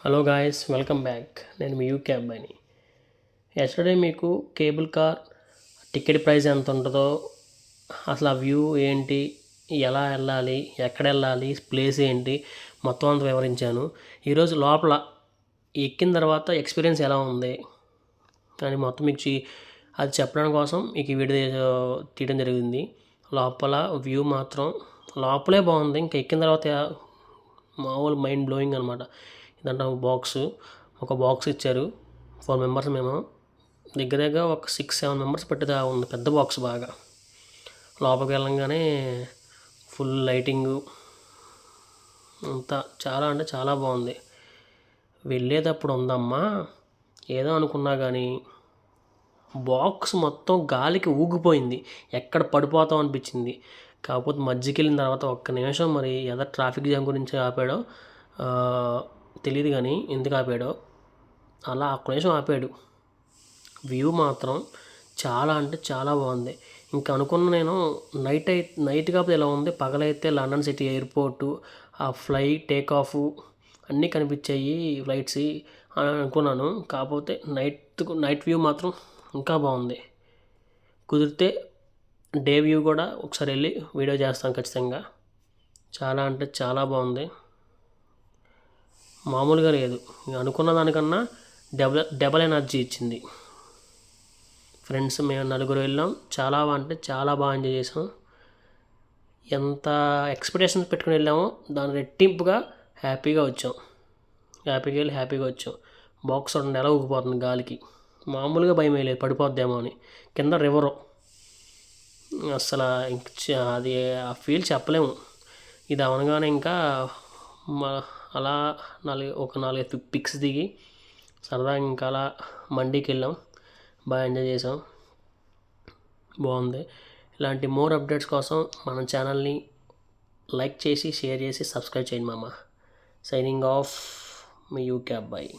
Hello guys, welcome back. నేను మీ UK అబ్బాయిని. Yesterday మీకు కేబుల్ కార్ టికెట్ ప్రైస్ ఎంత ఉంటుందో, అసలు ఆ వ్యూ ఏంటి, ఎలా వెళ్ళాలి, ఎక్కడ వెళ్ళాలి, ప్లేస్ ఏంటి, మొత్తం అంతా వివరించాను. ఈరోజు లోపల ఎక్కిన తర్వాత ఎక్స్పీరియన్స్ ఎలా ఉంది అని మొత్తం మీకు అది చెప్పడం కోసం మీకు ఈ వీడియో తీయడం జరిగింది. లోపల వ్యూ మాత్రం లోపలే బాగుంది. ఇంకా ఎక్కిన తర్వాత మామూలు మైండ్ బ్లోయింగ్ అనమాట. ఇదంటే ఒక బాక్స్ ఇచ్చారు. 4 మెంబర్స్ మేము. దగ్గర ఒక 6-7 మెంబర్స్ పట్టిదా ఉంది. పెద్ద బాక్స్ బాగా. లోపలికి వెళ్ళంగానే ఫుల్ లైటింగు అంతా చాలా అంటే చాలా బాగుంది. వెళ్ళేటప్పుడు ఉందమ్మా ఏదో అనుకున్నా కానీ బాక్స్ మొత్తం గాలికి ఊగిపోయింది. ఎక్కడ పడిపోతాం అనిపించింది. కాకపోతే మధ్యకి వెళ్ళిన తర్వాత ఒక్క నిమిషం మరి ఏదో ట్రాఫిక్ జామ్ గురించి ఆపాడో తెలియదు, కానీ ఎందుకు ఆపాడో అలా ఒక్క నిమిషం ఆపాడు. వ్యూ మాత్రం చాలా అంటే చాలా బాగుంది. ఇంకా అనుకున్న నేను నైట్ కాకపోతే ఇలా ఉంది, పగలైతే లండన్ సిటీ ఎయిర్పోర్టు, ఆ టేక్ ఆఫ్ అన్నీ కనిపించాయి ఫ్లైట్స్ అని అనుకున్నాను. కాకపోతే నైట్ వ్యూ మాత్రం ఇంకా బాగుంది. కుదిరితే డే వ్యూ కూడా ఒకసారి వెళ్ళి వీడియో చేస్తాను ఖచ్చితంగా. చాలా అంటే చాలా బాగుంది. మామూలుగా లేదు. అనుకున్న దానికన్నా డబల్ ఎనర్జీ ఇచ్చింది. ఫ్రెండ్స్ మేము 4 వెళ్ళాం. చాలా అంటే చాలా బాగా ఎంజాయ్ చేసాం. ఎంత ఎక్స్పెక్టేషన్స్ పెట్టుకుని వెళ్ళామో దాని రెట్టింపుగా హ్యాపీగా వచ్చాం. బాక్స్ చూడండి ఎలా ఊగిపోతుంది గాలికి. మామూలుగా భయం వేయలేదు పడిపోద్దేమో అని. కింద రివరు అసలు అది ఆ ఫీల్ చెప్పలేము. ఇది అవనగానే ఇంకా అలా 4 పిక్స్ దిగి సరదాగా ఇంకా అలా మండీకి వెళ్ళాం. బాగా ఎంజాయ్ చేసాం. బాగుంది. ఇలాంటి మోర్ అప్డేట్స్ కోసం మన ఛానల్ని లైక్ చేసి, షేర్ చేసి, సబ్స్క్రైబ్ చేయండి మామ. సైనింగ్ ఆఫ్, మీ యూకే అబ్బాయి.